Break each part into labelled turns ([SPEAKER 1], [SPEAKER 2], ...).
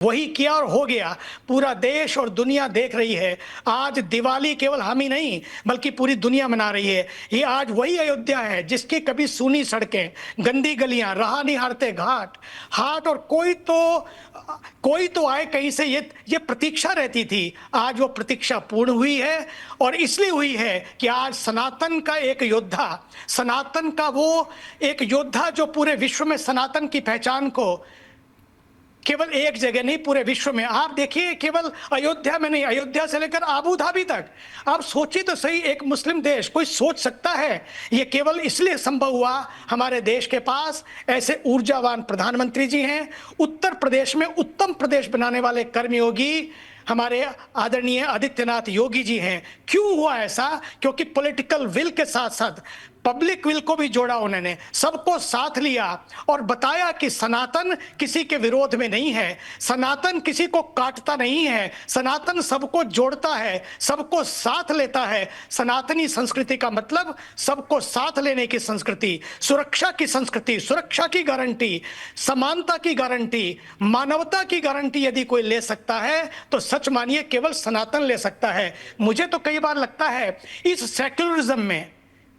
[SPEAKER 1] वही किया और हो गया। पूरा देश और दुनिया देख रही है। आज दिवाली केवल हम ही नहीं बल्कि पूरी दुनिया मना रही है। ये आज वही अयोध्या है जिसकी कभी सूनी सड़कें, गंदी गलियां, राह नहीं हारते हाट और कोई तो आए कहीं से, ये प्रतीक्षा रहती थी। आज वो प्रतीक्षा पूर्ण हुई है और इसलिए हुई है कि आज सनातन का एक योद्धा, सनातन का वो एक योद्धा जो पूरे विश्व में सनातन की पहचान को केवल एक जगह नहीं पूरे विश्व में, आप देखिए केवल अयोध्या में नहीं, अयोध्या से लेकर आबू धाबी तक। आप सोचिए तो सही, एक मुस्लिम देश कोई सोच सकता है? ये केवल इसलिए संभव हुआ, हमारे देश के पास ऐसे ऊर्जावान प्रधानमंत्री जी हैं। उत्तर प्रदेश में उत्तम प्रदेश बनाने वाले कर्मयोगी हमारे आदरणीय आदित्यनाथ योगी जी हैं। क्यों हुआ ऐसा? क्योंकि पॉलिटिकल विल के साथ साथ पब्लिक विल को भी जोड़ा उन्होंने, सबको साथ लिया और बताया कि सनातन किसी के विरोध में नहीं है, सनातन किसी को काटता नहीं है, सनातन सबको जोड़ता है, सबको साथ लेता है। सनातनी संस्कृति का मतलब सबको साथ लेने की संस्कृति, सुरक्षा की संस्कृति, सुरक्षा की गारंटी, समानता की गारंटी, मानवता की गारंटी यदि कोई ले सकता है तो सच मानिए केवल सनातन ले सकता है। मुझे तो कई बार लगता है इस सेक्युलरिज्म में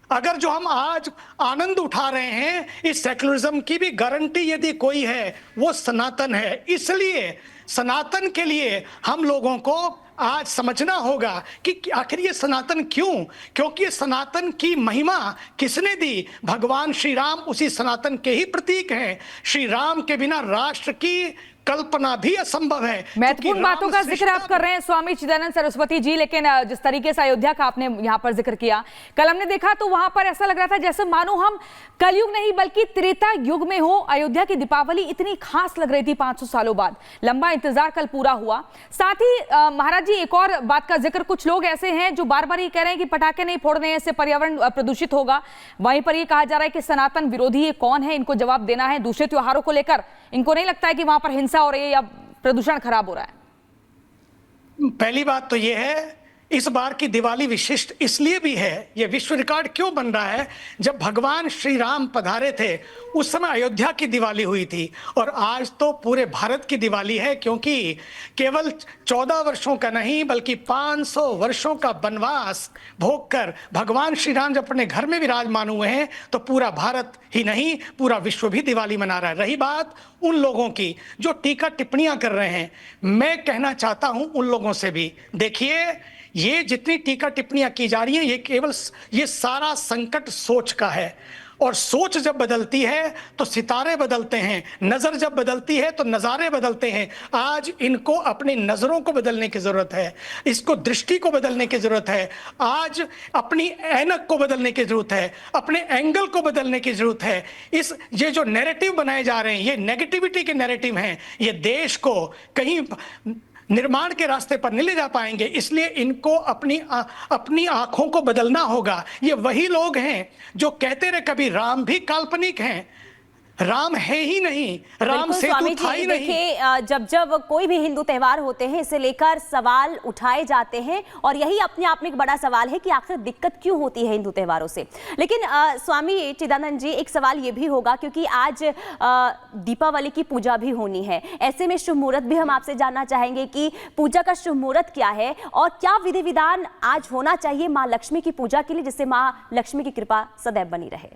[SPEAKER 1] अगर जो हम आज आनंद उठा रहे हैं, इस सेक्युलरिज्म की भी गारंटी यदि कोई है वो सनातन है। इसलिए सनातन के लिए हम लोगों को आज समझना होगा कि आखिर ये सनातन क्यों, क्योंकि सनातन की महिमा किसने दी? भगवान श्री राम उसी सनातन के ही प्रतीक हैं। श्री राम के बिना राष्ट्र की कल्पना भी असंभव है।
[SPEAKER 2] महत्वपूर्ण बातों का जिक्र आप कर रहे हैं स्वामी चिदानंद सरस्वती जी, लेकिन जिस तरीके से अयोध्या का आपने यहाँ पर जिक्र किया, कल हमने देखा तो वहां पर ऐसा लग रहा था जैसे मानो हम कलयुग नहीं बल्कि त्रेता युग में हो। अयोध्या की दीपावली इतनी खास लग रही थी 500 सालों बाद। लंबा इंतजार कल पूरा हुआ। साथ ही महाराज जी एक और बात का जिक्र, कुछ लोग ऐसे हैं जो बार बार ये कह रहे हैं कि पटाखे नहीं फोड़ने, इससे पर्यावरण प्रदूषित होगा। वहीं पर यह कहा जा रहा है कि सनातन विरोधी ये कौन है, इनको जवाब देना है। दूसरे त्योहारों को लेकर इनको नहीं लगता है कि वहां पर हिंसा हो रही है या प्रदूषण खराब हो रहा है?
[SPEAKER 1] पहली बात तो यह है, इस बार की दिवाली विशिष्ट इसलिए भी है, यह विश्व रिकॉर्ड क्यों बन रहा है? जब भगवान श्री राम पधारे थे उस समय अयोध्या की दिवाली हुई थी और आज तो पूरे भारत की दिवाली है, क्योंकि केवल 14 वर्षों का नहीं बल्कि 500 वर्षों का वनवास भोगकर भगवान श्री राम जब अपने घर में विराजमान हुए हैं तो पूरा भारत ही नहीं पूरा विश्व भी दिवाली मना रहा है। रही बात उन लोगों की जो टीका टिप्पणियां कर रहे हैं, मैं कहना चाहता हूं उन लोगों से भी, देखिए ये जितनी टीका टिप्पणियां की जा रही हैं ये सारा संकट सोच का है। और सोच जब बदलती है तो सितारे बदलते हैं, नजर जब बदलती है तो नजारे बदलते हैं। आज इनको अपनी नजरों को बदलने की जरूरत है, इसको दृष्टि को बदलने की जरूरत है, आज अपनी ऐनक को बदलने की जरूरत है, अपने एंगल को बदलने की जरूरत है। ये जो नैरेटिव बनाए जा रहे हैं ये नेगेटिविटी के नैरेटिव हैं, ये देश को कहीं निर्माण के रास्ते पर नहीं ले जा पाएंगे। इसलिए इनको अपनी आंखों को बदलना होगा। ये वही लोग हैं जो कहते रहे कभी राम भी काल्पनिक हैं, राम है ही नहीं, राम सेतु था ही नहीं।
[SPEAKER 3] देखिए जब कोई भी हिंदू त्योहार होते हैं इसे लेकर सवाल उठाए जाते हैं और यही अपने आप में एक बड़ा सवाल है कि आखिर दिक्कत क्यों होती है हिंदू त्योहारों से। लेकिन स्वामी चिदानंद जी एक सवाल ये भी होगा, क्योंकि आज दीपावली की पूजा भी होनी है, ऐसे में शुभ मुहूर्त भी हम आपसे जानना चाहेंगे कि पूजा का शुभ मुहूर्त क्या है और क्या विधि विधान आज होना चाहिए माँ लक्ष्मी की पूजा के लिए, जिससे माँ लक्ष्मी की कृपा सदैव बनी रहे।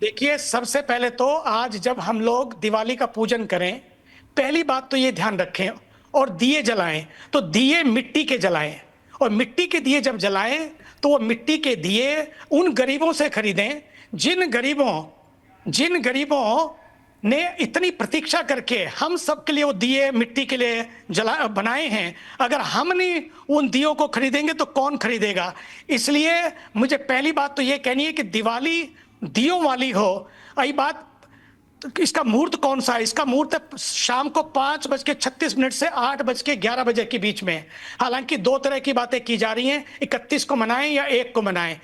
[SPEAKER 1] देखिए सबसे पहले तो आज जब हम लोग दिवाली का पूजन करें, पहली बात तो ये ध्यान रखें और दिए जलाएं तो दिए मिट्टी के जलाएं, और मिट्टी के दिए जब जलाएं तो वो मिट्टी के दिए उन गरीबों से खरीदें जिन गरीबों ने इतनी प्रतीक्षा करके हम सब के लिए वो दिए मिट्टी के लिए बनाए हैं। अगर हम नहीं उन दियों को खरीदेंगे तो कौन खरीदेगा? इसलिए मुझे पहली बात तो ये कहनी है कि दिवाली दियों वाली हो। आई बात इसका मुहूर्त कौन सा है? इसका मुहूर्त है शाम को 5:36 से 8:11 बजे के बीच में। हालांकि दो तरह की बातें की जा रही हैं, 31 को मनाएं या 1 को मनाएं,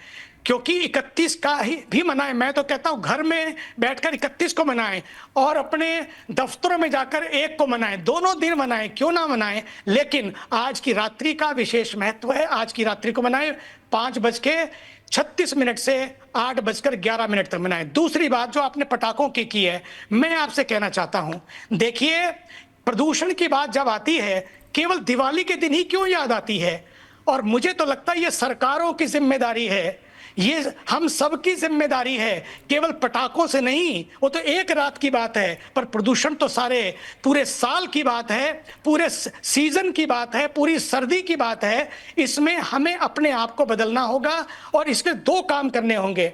[SPEAKER 1] क्योंकि 31 का ही भी मनाएं। मैं तो कहता हूं घर में बैठकर 31 को मनाएं और अपने दफ्तरों में जाकर 1 को मनाएं, दोनों दिन मनाएं, क्यों ना मनाएं। लेकिन आज की रात्रि का विशेष महत्व है, आज की रात्रि को मनाएं 5:36 से 8:11 तक मनाएं। दूसरी बात जो आपने पटाखों की है, मैं आपसे कहना चाहता हूं, देखिए प्रदूषण की बात जब आती है केवल दिवाली के दिन ही क्यों याद आती है? और मुझे तो लगता है ये सरकारों की जिम्मेदारी है, ये हम सबकी जिम्मेदारी है, केवल पटाखों से नहीं। वो तो एक रात की बात है, पर प्रदूषण तो सारे पूरे साल की बात है, पूरे सीजन की बात है, पूरी सर्दी की बात है। इसमें हमें अपने आप को बदलना होगा और इसमें दो काम करने होंगे।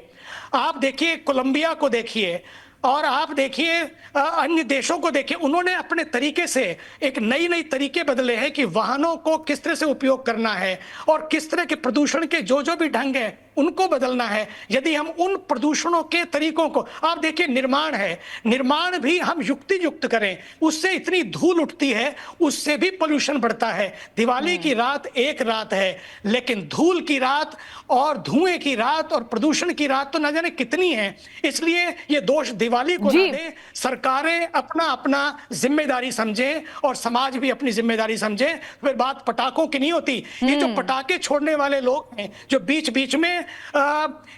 [SPEAKER 1] आप देखिए कोलंबिया को देखिए और आप देखिए अन्य देशों को देखिए, उन्होंने अपने तरीके से एक नई नई तरीके बदले हैं कि वाहनों को किस तरह से उपयोग करना है और किस तरह के प्रदूषण के जो भी ढंग है उनको बदलना है। यदि हम उन प्रदूषणों के तरीकों को, आप देखिए निर्माण है, निर्माण भी हम युक्ति युक्त करें, उससे इतनी धूल उठती है, उससे भी पोल्यूशन बढ़ता है। दिवाली की रात एक रात है, लेकिन धूल की रात और धुएं की रात और प्रदूषण की रात तो न जाने कितनी है। इसलिए ये दोष दिवाली को ना दे, सरकारें अपना अपना जिम्मेदारी समझें और समाज भी अपनी जिम्मेदारी समझे। फिर बात पटाखों की नहीं होती। ये जो पटाखे छोड़ने वाले लोग हैं जो बीच बीच में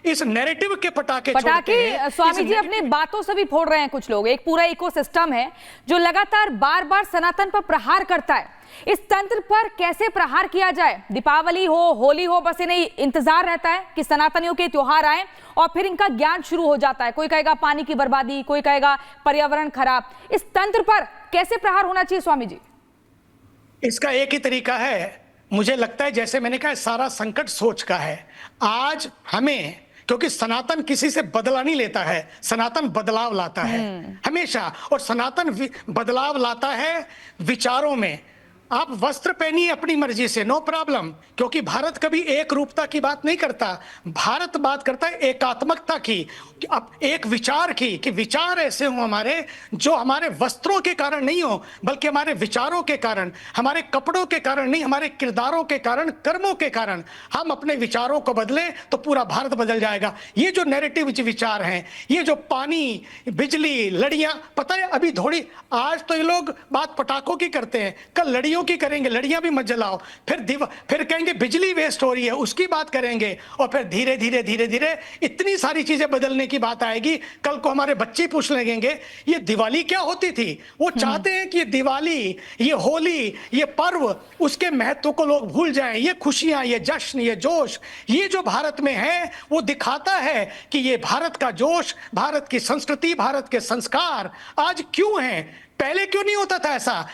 [SPEAKER 1] इस नैरेटिव के पटाखे
[SPEAKER 2] स्वामी जी अपनी बातों से भी फोड़ रहे हैं कुछ लोग। एक पूरा इकोसिस्टम है जो लगातार बार बार सनातन पर प्रहार करता है। इस तंत्र पर कैसे प्रहार किया जाए? दीपावली हो, होली हो, बस इन्हें इंतजार रहता है कि सनातनियों के त्योहार आए और फिर इनका ज्ञान शुरू हो जाता है। कोई कहेगा पानी की बर्बादी, कोई कहेगा पर्यावरण खराब। इस तंत्र पर कैसे प्रहार होना चाहिए स्वामी जी?
[SPEAKER 1] इसका एक ही तरीका है, मुझे लगता है जैसे मैंने कहा सारा संकट सोच का है। आज हमें, क्योंकि सनातन किसी से बदला नहीं लेता है, सनातन बदलाव लाता है हमेशा, और सनातन बदलाव लाता है विचारों में। आप वस्त्र पहनिए अपनी मर्जी से, नो प्रॉब्लम, क्योंकि भारत कभी एक रूपता की बात नहीं करता। भारत बात करता है एकात्मकता की, अब एक विचार की, कि विचार ऐसे हो हमारे जो हमारे वस्त्रों के कारण नहीं हो, बल्कि हमारे विचारों के कारण, हमारे कपड़ों के कारण नहीं, हमारे किरदारों के कारण, कर्मों के कारण हम अपने विचारों को बदलें तो पूरा भारत बदल जाएगा। ये जो नैरेटिव विचार हैं, ये जो पानी, बिजली, लड़ियां, पता है अभी थोड़ी, आज तो ये लोग बात पटाखों की करते हैं, कल लड़ियों की करेंगे, लड़ियां भी मत जलाओ, फिर कहेंगे बिजली वेस्ट हो रही है उसकी बात करेंगे, और फिर धीरे धीरे धीरे धीरे इतनी सारी चीजें बदलने की बात आएगी। कल को हमारे बच्चे पूछ लगेंगे ये दिवाली क्या होती थी। वो चाहते हैं कि ये दिवाली, ये होली, ये पर्व, उसके महत्व को लोग भूल जाएं। ये खुशियां, ये जश्न, ये जोश, ये जो भारत में है वो दिखाता है कि ये भारत का जोश, भारत की संस्कृति, भारत के संस्कार आज क्यों हैं, पहले क्यों नहीं होता था ऐसा।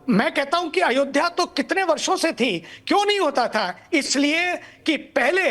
[SPEAKER 1] मैं कहता हूं कि अयोध्या तो कितने वर्षों से थी, क्यों नहीं होता था? इसलिए कि पहले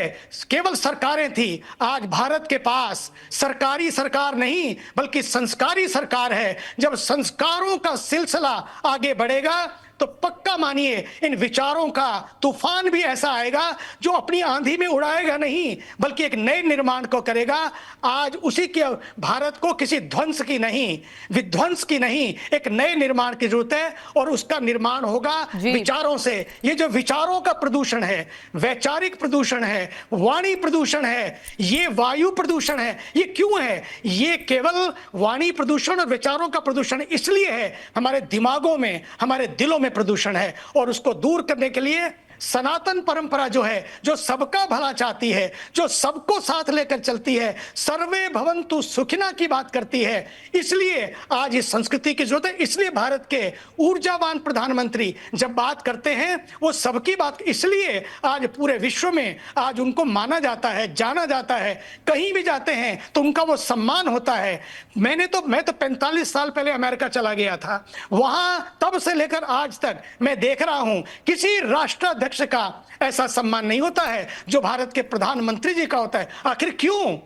[SPEAKER 1] केवल सरकारें थी। आज भारत के पास सरकारी सरकार नहीं बल्कि संस्कारी सरकार है। जब संस्कारों का सिलसिला आगे बढ़ेगा तो पक्का मानिए इन विचारों का तूफान भी ऐसा आएगा जो अपनी आंधी में उड़ाएगा नहीं बल्कि एक नए निर्माण को करेगा। आज उसी के भारत को किसी ध्वंस की नहीं, विध्वंस की नहीं, एक नए निर्माण की जरूरत है और उसका निर्माण होगा विचारों से। ये जो विचारों का प्रदूषण है, वैचारिक प्रदूषण है, वाणी प्रदूषण है, ये वायु प्रदूषण है, ये क्यों है? ये केवल वाणी प्रदूषण और विचारों का प्रदूषण इसलिए है, हमारे दिमागों में, हमारे दिलों में प्रदूषण है, और उसको दूर करने के लिए सनातन परंपरा जो है, जो सबका भला चाहती है, जो सबको साथ लेकर चलती है, सर्वे भवन्तु सुखिना की बात करती है, इसलिए आज इस संस्कृति की जरूरत है। इसलिए भारत के ऊर्जावान प्रधानमंत्री जब बात करते हैं वो सबकी बात, इसलिए आज पूरे विश्व में आज उनको माना जाता है, जाना जाता है। कहीं भी जाते हैं तो उनका वो सम्मान होता है। मैं तो 45 साल पहले अमेरिका चला गया था, वहां तब से लेकर आज तक मैं देख रहा हूं किसी राष्ट्राध्यक्ष का ऐसा सम्मान नहीं होता है जो भारत के प्रधानमंत्री जी का होता है। आखिर क्यों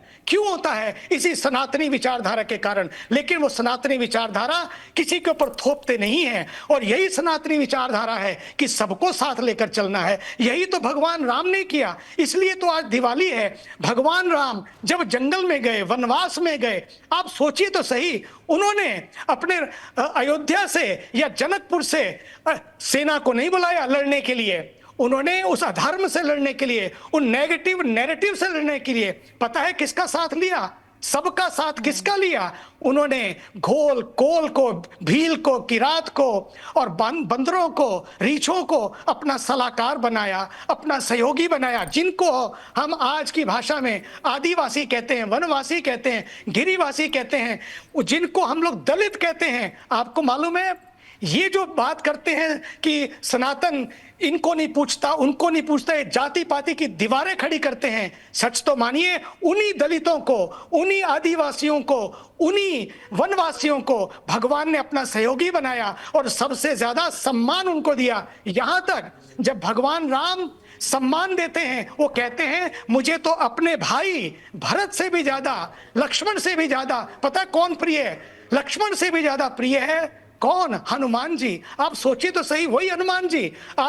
[SPEAKER 1] होता है? इसी सनातनी विचारधारा के कारण। लेकिन वो सनातनी विचारधारा किसी के ऊपर थोपते नहीं है, और यही सनातनी विचारधारा है कि सबको साथ लेकर चलना है। यही तो भगवान राम ने किया, इसलिए तो आज दिवाली है। भगवान राम जब जंगल में गए, वनवास में गए, आप सोचिए तो सही, उन्होंने अपने अयोध्या से या जनकपुर से सेना को नहीं बुलाया लड़ने के लिए, उन्होंने उस अधर्म से लड़ने के लिए, उन नेगेटिव नैरेटिव से लड़ने के लिए पता है किसका साथ लिया? सबका साथ किसका लिया? उन्होंने घोल कोल को, भील को, किरात को और बंदरों को, रीछों को अपना सलाहकार बनाया, अपना सहयोगी बनाया, जिनको हम आज की भाषा में आदिवासी कहते हैं, वनवासी कहते हैं, गिरिवासी कहते हैं, जिनको हम लोग दलित कहते हैं। आपको मालूम है ये जो बात करते हैं कि सनातन इनको नहीं पूछता, उनको नहीं पूछता, ये जाति पाति की दीवारें खड़ी करते हैं। सच तो मानिए, उन्हीं दलितों को, उन्हीं आदिवासियों को, उन्हीं वनवासियों को भगवान ने अपना सहयोगी बनाया और सबसे ज्यादा सम्मान उनको दिया। यहां तक जब भगवान राम सम्मान देते हैं, वो कहते हैं मुझे तो अपने भाई भरत से भी ज्यादा, लक्ष्मण से भी ज्यादा, पता कौन प्रिय है? लक्ष्मण से भी ज्यादा प्रिय है कौन? हनुमान जी। आप सोचिए तो सही, वही हनुमान जी।